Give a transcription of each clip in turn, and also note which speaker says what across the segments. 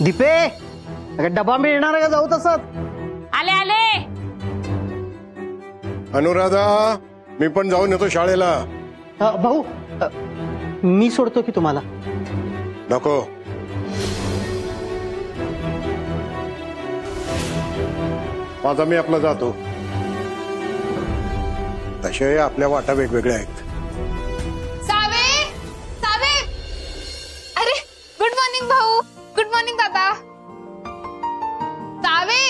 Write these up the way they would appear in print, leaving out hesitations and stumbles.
Speaker 1: दीपे डबा मिळणार का जाऊ तसंच?
Speaker 2: आले आले.
Speaker 3: अनुराधा मी पण जाऊन येतो शाळेला.
Speaker 1: भाऊ मी सोडतो की तुम्हाला?
Speaker 3: नको. माझा मी आपला जातो. तसे आपल्या वाटा वेगवेगळ्या आहेत.
Speaker 4: Save save. अरे गुड मॉर्निंग भाऊ. गुड मॉर्निंग दादा. सावे.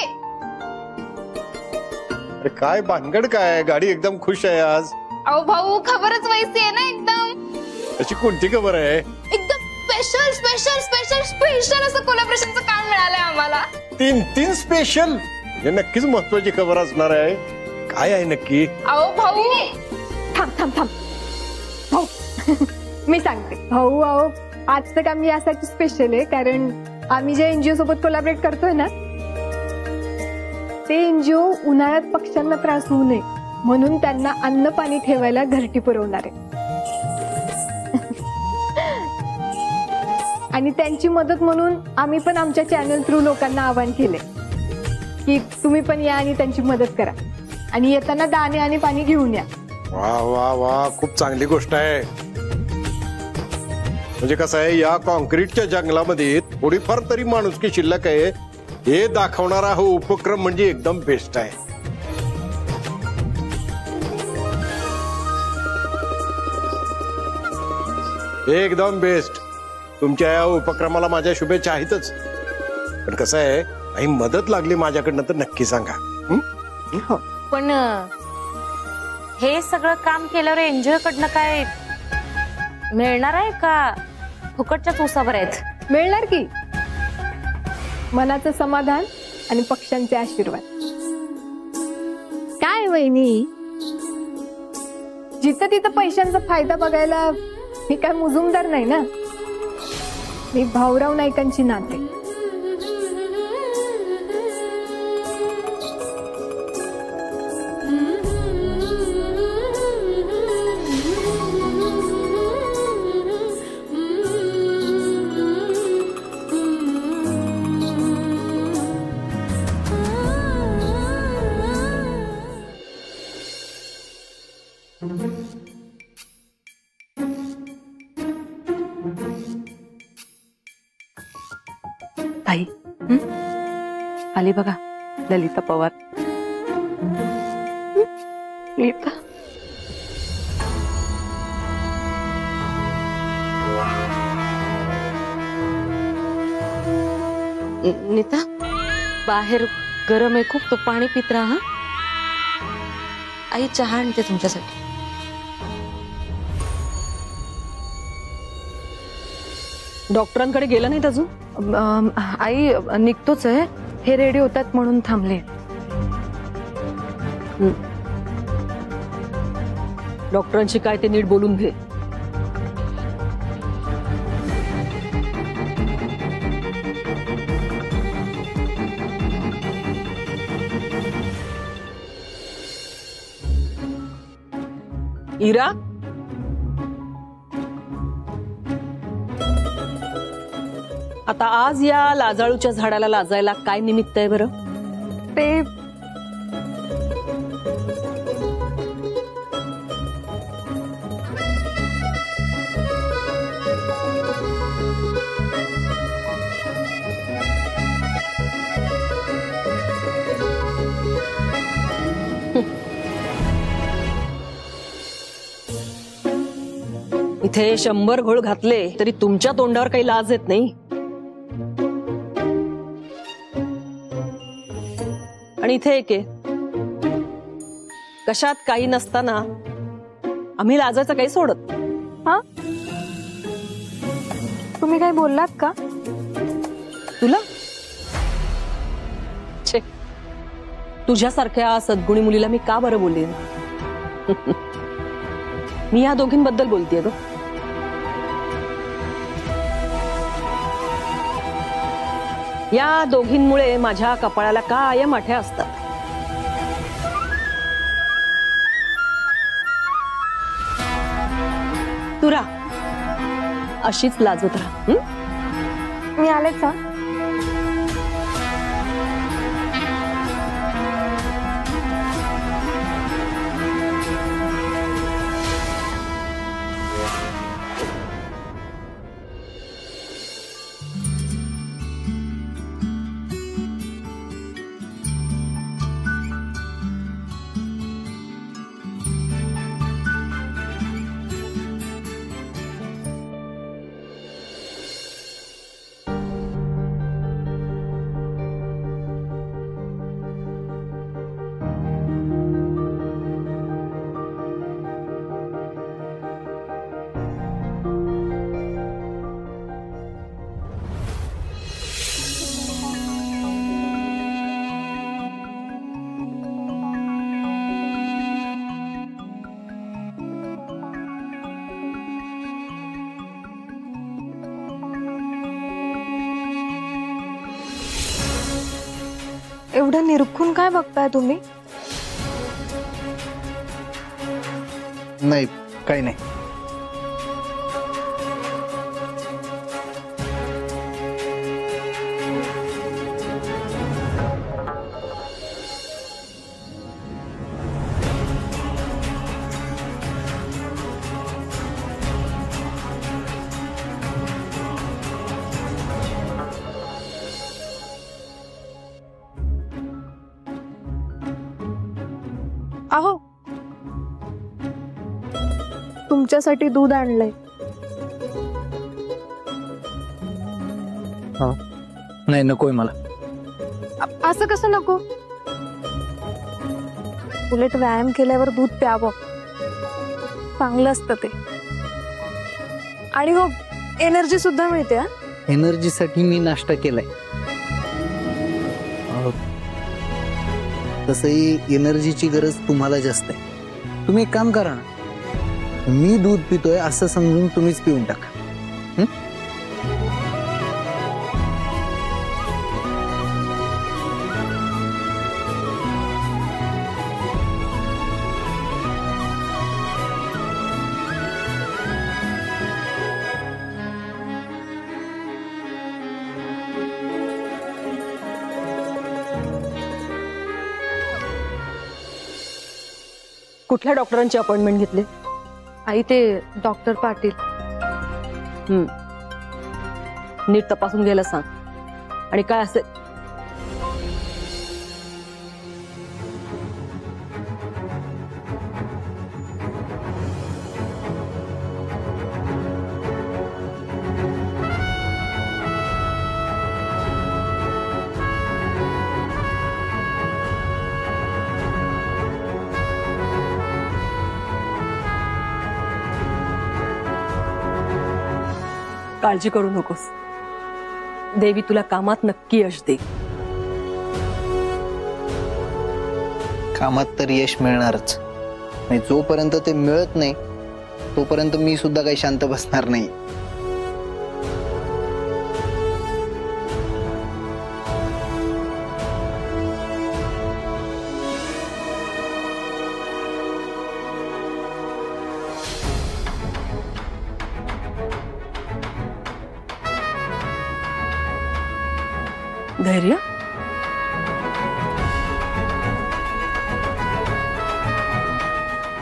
Speaker 3: अरे काय भानगड काय? गाडी एकदम खुश आहे आज.
Speaker 4: अहो भाऊ खबरच वैसी आहे ना एकदम.
Speaker 3: अशी कोणती खबर आहे?
Speaker 4: एकदम स्पेशल स्पेशल स्पेशल स्पेशल असं कोलॅबोरेशनचं काम मिळालंय आम्हाला.
Speaker 3: तीन स्पेशल. हे नक्कीच महत्वाची खबर असणार आहे. काय आहे नक्की?
Speaker 4: अहो भाऊ
Speaker 5: थांब थांब थांब भाऊ. मी सांगते भाऊ. अहो आजचं काम यासाठी स्पेशल आहे कारण आम्ही ज्या एनजीओ सोबत कोलॅबरेट करतोय ना ते एनजीओ उन्हाळ्यात पक्ष्यांना त्रास होऊ नये म्हणून त्यांना अन्न पाणी ठेवायला घरटी पुरवणार आहे. आणि त्यांची मदत म्हणून आम्ही पण आमच्या चॅनल थ्रू लोकांना आवाहन केले की तुम्ही पण या आणि त्यांची मदत करा आणि येताना दाणे आणि पाणी घेऊन या.
Speaker 3: वा वा वा खूप चांगली गोष्ट आहे. म्हणजे कसं आहे या कॉन्क्रीटच्या जंगलामध्ये थोडीफार तरी माणुसकी शिल्लक आहे हे दाखवणारा हा उपक्रम म्हणजे एकदम बेस्ट आहे. एकदम बेस्ट. तुमच्या या उपक्रमाला माझ्या शुभेच्छा आहेतच. पण कसं आहे काही मदत लागली माझ्याकडनं तर नक्की सांगा.
Speaker 2: हो पण हे सगळं काम केल्यावर एनजीओ कडनं काय मिळणार आहे का फुकटच्याच उसावर आहेत?
Speaker 5: मिळणार की मनाचं समाधान आणि पक्ष्यांचे आशीर्वाद. काय वहिनी जिथं तिथं पैशांचा फायदा बघायला मी काय मुजुमदार नाही ना. मी भाऊराव नाईकांची नाते.
Speaker 6: ताई आली बघा ललिता पवार. ललिता
Speaker 2: नीता बाहेर गरम आहे खूप तो पाणी पित राहा. आई चहा आणते तुमच्यासाठी.
Speaker 6: डॉक्टरांकडे गेला नाहीत अजून? आई निघतोच आहे. हे रेडी होतात म्हणून थांबले. डॉक्टरांशी काय ते नीट बोलून घे. इरा आता आज या लाजाळूच्या झाडाला लाजायला काय निमित्त आहे बरं?
Speaker 5: ते
Speaker 6: इथे 100 घोळ घातले तरी तुमच्या तोंडावर काही लाज येत नाही. आणि इथे एक आहे कशात काही नसताना आम्ही लाजायचं काही सोडत.
Speaker 5: हा तुम्ही काय बोललात का?
Speaker 6: तुला छे तुझ्यासारख्या सद्गुणी मुलीला मी का बरं बोलेन? मी या दोघींबद्दल बोलतेय ग. या दोघींमुळे माझ्या कपाळाला कायम आठ्या असतात. तुरा अशीच लाजत राहा.
Speaker 5: मी आलेच. एवढं निरखून काय बघताय तुम्ही?
Speaker 7: नाही, काही नाही.
Speaker 5: अहो, तुमच्यासाठी दूध आणलंय.
Speaker 7: नाही, नकोय मला.
Speaker 5: असं कसं नको? उलट व्यायाम केल्यावर दूध प्यावं, चांगलं असतं ते. आणि हो, एनर्जी सुद्धा मिळते.
Speaker 7: एनर्जीसाठी मी नाश्ता केलाय. तसंही एनर्जीची गरज तुम्हाला जास्त आहे. तुम्ही एक काम करा ना, मी दूध पितोय असं समजून तुम्हीच पिऊन टाका.
Speaker 6: कुठल्या डॉक्टरांची अपॉइंटमेंट घेतली?
Speaker 2: आई ते डॉक्टर पाटील.
Speaker 6: नीट तपासून घ्यायला सांग. आणि काय असेल काळजी करू नकोस. देवी तुला कामात नक्की यश दे.
Speaker 7: कामात तर यश मिळणारच. आणि जोपर्यंत ते मिळत नाही तोपर्यंत मी सुद्धा काही शांत बसणार नाही.
Speaker 6: धैर्य,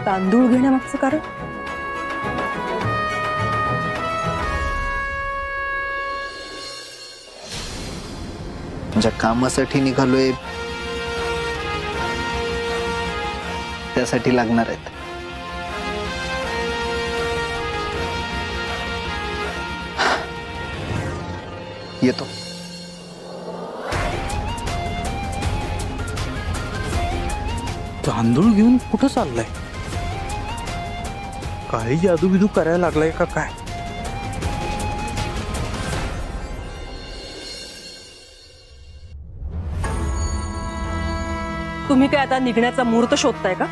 Speaker 6: तांदूळ घेण्यामागचं कारण?
Speaker 7: ज्या कामासाठी निघालोय त्यासाठी लागणार आहेत. येतो.
Speaker 8: तांदूळ घेऊन कुठं चाललाय? काही जादू बिदू करायला लागलाय का काय?
Speaker 6: तुम्ही काय आता निघण्याचा मुहूर्त शोधताय का?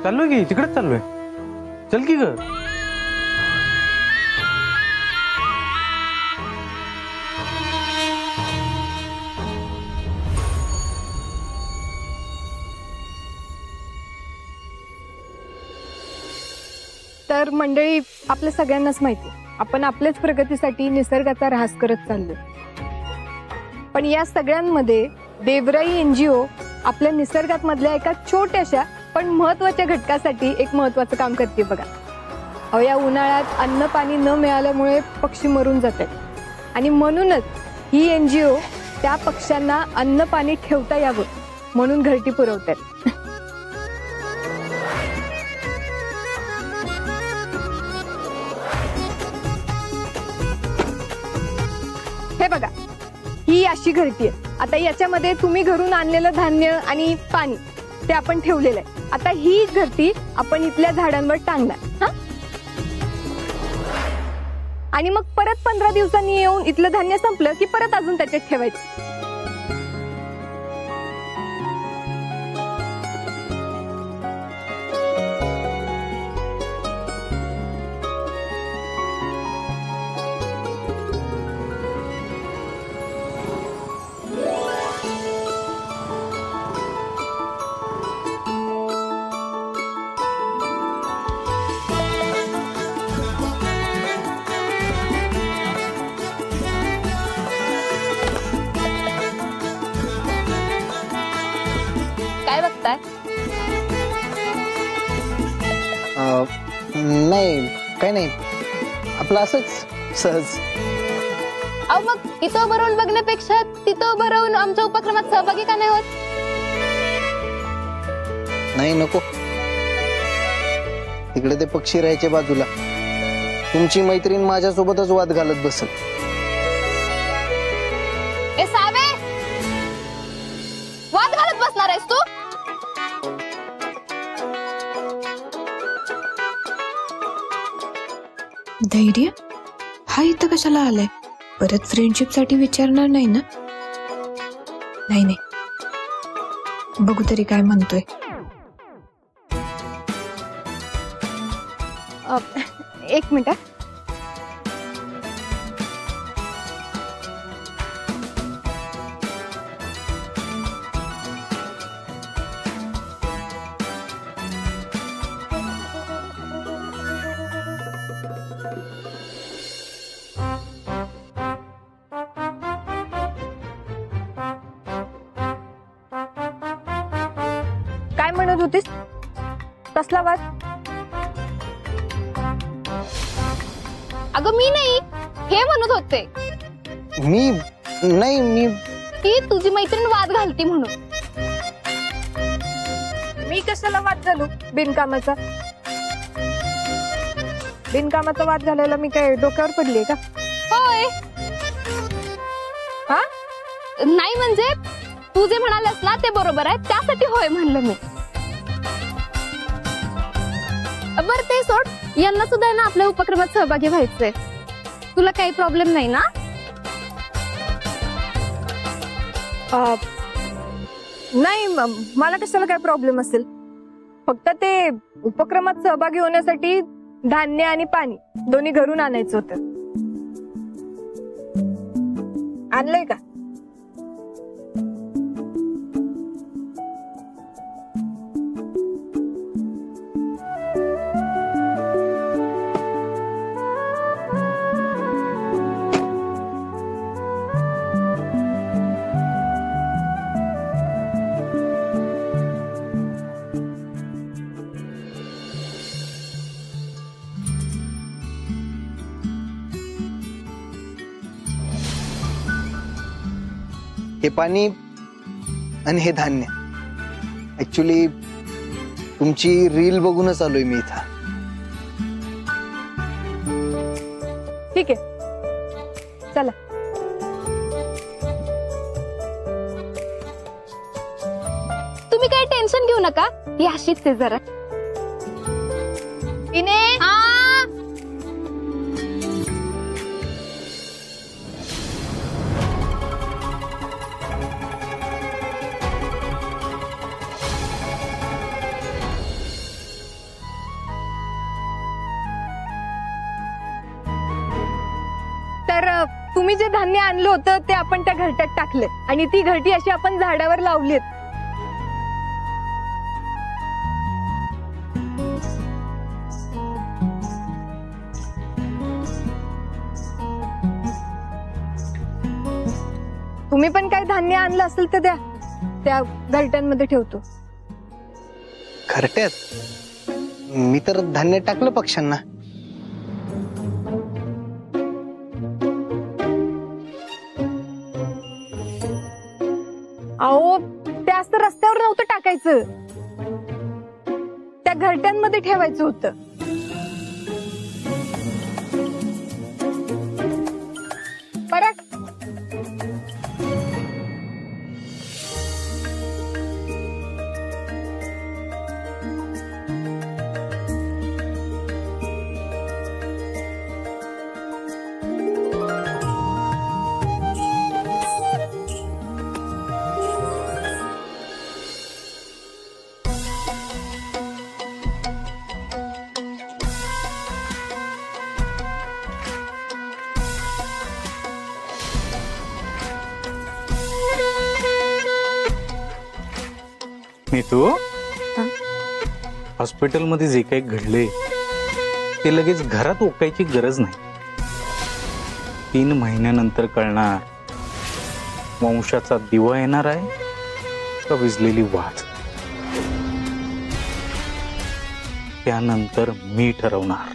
Speaker 8: चाललोय की तिकडेच चाललोय. चल की ग.
Speaker 5: तर मंडळी, आपल्या सगळ्यांनाच माहिती, आपण आपल्याच प्रगतीसाठी निसर्गाचा ऱ्हास करत चाललोय. पण या सगळ्यांमध्ये देवराई एनजीओ आपल्या निसर्गात मधल्या एका छोट्याशा पण महत्वाच्या घटकासाठी एक महत्वाचं काम करते बघा. अहो, या उन्हाळ्यात अन्न पाणी न मिळाल्यामुळे पक्षी मरून जातात आणि म्हणूनच ही एनजीओ त्या पक्ष्यांना अन्न पाणी ठेवता यावं म्हणून घरटी पुरवतात. हे बघा, ही अशी घरटी आहे. आता याच्यामध्ये तुम्ही घरून आणलेलं धान्य आणि पाणी ते आपण ठेवलेलं आहे. आता ही घरटी आपण इथल्या झाडांवर टांगणार. हा, आणि मग परत 15 दिवसांनी येऊन इथलं धान्य संपलं की परत अजून त्याच्यात ठेवायचं.
Speaker 7: काय नाही, आपलं असंच सहज.
Speaker 4: अहो मग इथं उभं राहून बघण्यापेक्षा तिथं उभं राहून आमच्या उपक्रमात सहभागी का नाही होत?
Speaker 7: नाही, नको. तिकडे ते पक्षी राहायचे बाजूला, तुमची मैत्रीण माझ्यासोबतच वाद घालत बसल.
Speaker 4: ए सावे, वाद घालत बसणार आहेस तू?
Speaker 9: धैर्य हा इथं कशाला आलाय? परत फ्रेंडशिप साठी विचारणार नाही ना? नाही नाही, बघू तरी काय म्हणतोय.
Speaker 5: एक मिनिट. काय म्हणत होतीस? कसला वाद?
Speaker 4: अगं मी नाही, हे म्हणत होते
Speaker 7: मी नाही, मी
Speaker 4: की तुझी मैत्रीण वाद घालती म्हणून.
Speaker 5: मी कशाला वाद घालू बिनकामाचा? बिनकामाचा वाद घालायला मी काय डोक्यावर पडलीये का?
Speaker 4: होय.
Speaker 5: हा?
Speaker 4: नाही म्हणजे तू जे म्हणालस ना ते बरोबर आहे, त्यासाठी होय म्हणलं मी. बर ते सोड, यांना सुद्धा ना आपल्या उपक्रमात सहभागी व्हायचंय. तुला काही प्रॉब्लेम नाही ना?
Speaker 5: नाही, मला कशाला काय प्रॉब्लेम असेल. फक्त ते उपक्रमात सहभागी होण्यासाठी धान्य आणि पाणी दोन्ही घरून आणायचं होतं. आणलंय का?
Speaker 7: हे पाणी आणि हे धान्य ऍक्च्युली तुमची रील बघूनच आलोय मी इथं.
Speaker 5: ठीक आहे, चला.
Speaker 4: तुम्ही काही टेन्शन घेऊ नका, ही अशीच आहे जरा. इने
Speaker 5: तर तुम्ही जे धान्य आणलं होतं ते आपण त्या घरट्यात टाकले आणि ती घरटी अशी आपण झाडावर लावलीत. तुम्ही पण काही धान्य आणलं असेल तर द्या, त्या घरट्यांमध्ये ठेवतो.
Speaker 7: घरट्यात? मी तर धान्य टाकलं पक्ष्यांना.
Speaker 5: अहो, ते असं रस्त्यावर नव्हतं टाकायचं, त्या घरट्यांमध्ये ठेवायचं होतं. परत
Speaker 8: नीतू, हॉस्पिटलमध्ये जे काही घडले ते लगेच घरात ओकायची गरज नाही. 3 महिन्यानंतर कळणार वंशाचा दिवा येणार आहे का विजलेली वाज. त्यानंतर मी ठरवणार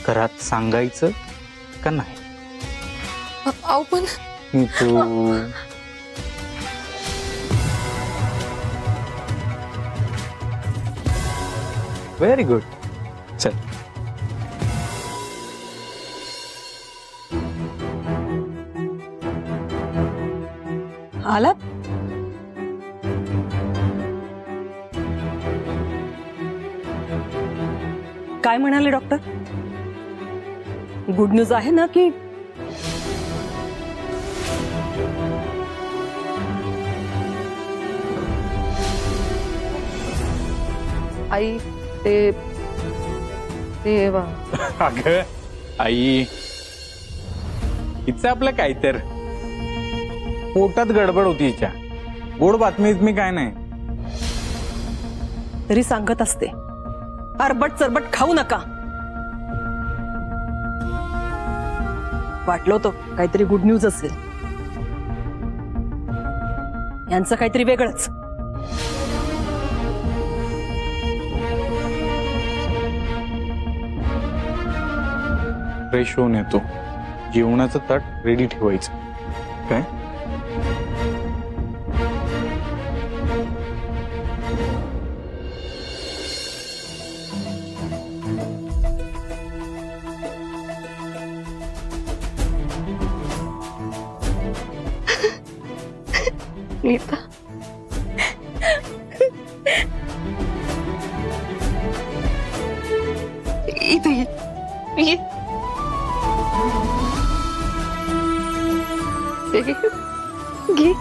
Speaker 8: घरात सांगायचं का नाही?
Speaker 9: अहो पण
Speaker 8: तू व्हेरी गुड. चल
Speaker 6: आलात? काय म्हणाले डॉक्टर? गुड न्यूज आहे ना की?
Speaker 2: आई ते
Speaker 8: अगं आई, हिचं आपलं काय तर पोटात गडबड होती हिच्या. गोड बातमीत मी काय नाही.
Speaker 6: तरी सांगत असते, अरबट चरबट खाऊ नका. वाटलं होतं काहीतरी गुड न्यूज असेल. यांचं काहीतरी वेगळंच.
Speaker 8: फ्रेश होऊन येतो. जेवणाचं ताट रेडी ठेवायचं काय?
Speaker 2: नीता इथे ये. घे.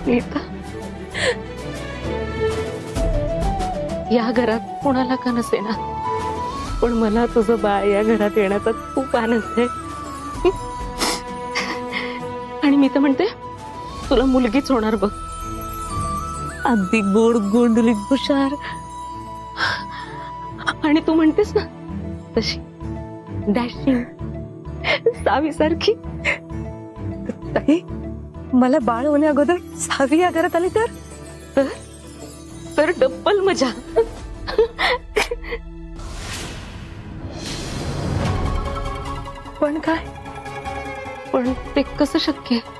Speaker 2: नीता, या घरात कोणाला का नसेना, पण मला तुझं बाळ या घरात येण्याचा खूप आनंद आहे. आणि मी तर म्हणते तुला मुलगीच होणार बघ. अगदी गोड गोंडलीत हुशार. आणि तू म्हणतेस ना तशी डॅशिंग सावीसारखी. ताई, मला बाळ होण्या अगोदर सावी या घरात आली तर डब्बल मजा. पण काय, पण ते कसं शक्य आहे?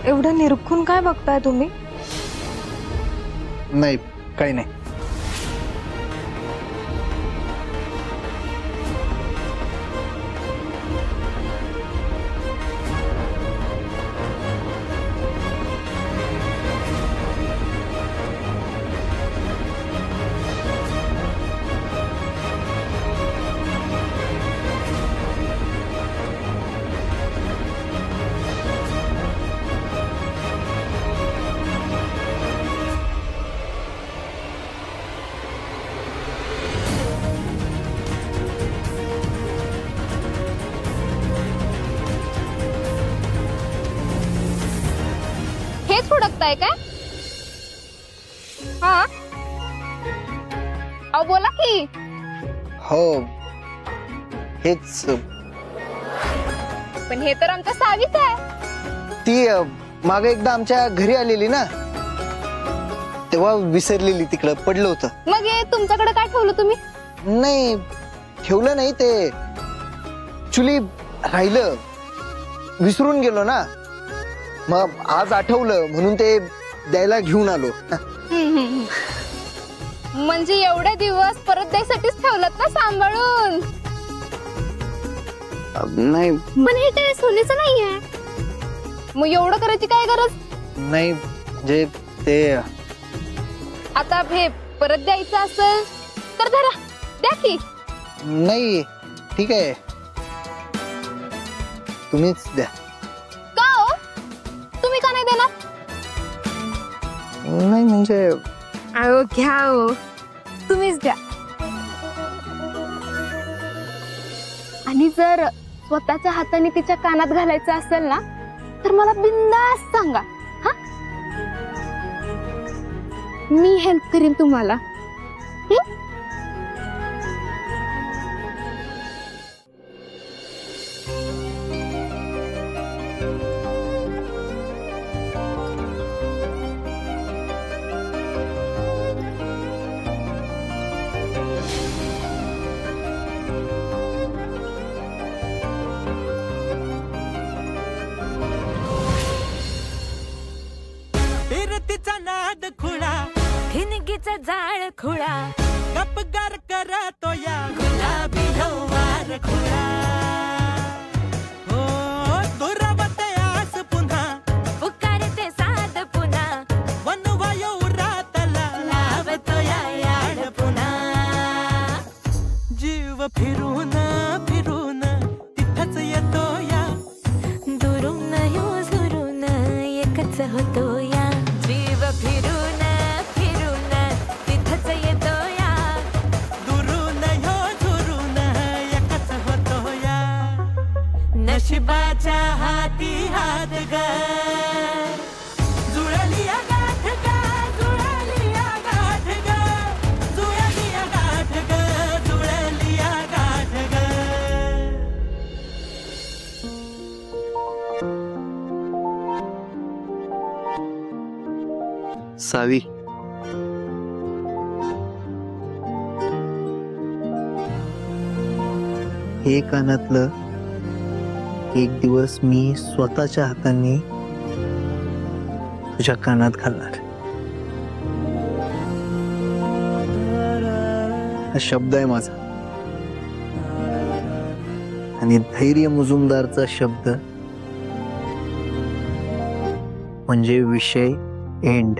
Speaker 5: एवढं निरखून काय बघताय तुम्ही?
Speaker 7: नाही, काही नाही.
Speaker 4: हेच हुडकताय काय? हा, अहो बोला की.
Speaker 7: हो, हेच.
Speaker 4: पण हे तर आमच्या सावीच आहे.
Speaker 7: ती मागे एकदा आमच्या घरी आलेली ना, तेव्हा विसरलेली, तिकडं पडलं होतं.
Speaker 4: मग हे तुमच्याकडे काय ठेवलं तुम्ही?
Speaker 7: नाही, ठेवलं नाही, ते ऍक्च्युली राहिलं, विसरून गेलो ना. मग आज आठवलं म्हणून ते द्यायला घेऊन आलो.
Speaker 4: म्हणजे एवढे दिवस परत द्यायसाठीच ठेवलं ना सांभाळून?
Speaker 7: नाही.
Speaker 4: पण हे काय सोनीचं नाहीये. मग एवढं करायची काय गरज?
Speaker 7: नाही, जे ते
Speaker 4: आता हे परत द्यायचं असेल तर धरा, द्या की.
Speaker 7: नाही, ठीक आहे, तुम्हीच द्या.
Speaker 4: का हो, तुम्ही का नाही देणार?
Speaker 7: नाही म्हणजे
Speaker 5: अहो घ्या हो, तुम्हीच द्या.
Speaker 4: आणि जर स्वतःच्या हाताने तिच्या कानात घालायचं असेल ना तर मला बिंदास सांगा हा. मी हेल्प करीन तुम्हाला.
Speaker 10: फिरतीचा नाद खुळा ठिणगीचा जाळ खुळा गपगार करतो या गुलाबी हवार खुळा. हो दुरावते आस पुन्हा पुकारते साध पुन्हा वनवायू रातला लावतो या याड पुन्हा. जीव फिरून फिरून तिथंच येतो या दुरून यो झुरून एकच होतो या. जीव फिरून फिरून तिथंच येतो या दुरून ह्यो झुरून एकच होतो या. नशिबाच्या हाती हात ग जुळली या गाठ ग जुळली या गाठ ग जुळली या गाठ ग जुळली या गाठ ग.
Speaker 7: सावी, हे कानातलं एक दिवस मी स्वतःच्या हाताने तुझ्या कानात घालणार. हा शब्द आहे माझा आणि धैर्य मुजुमदारचा शब्द म्हणजे विषय एंड.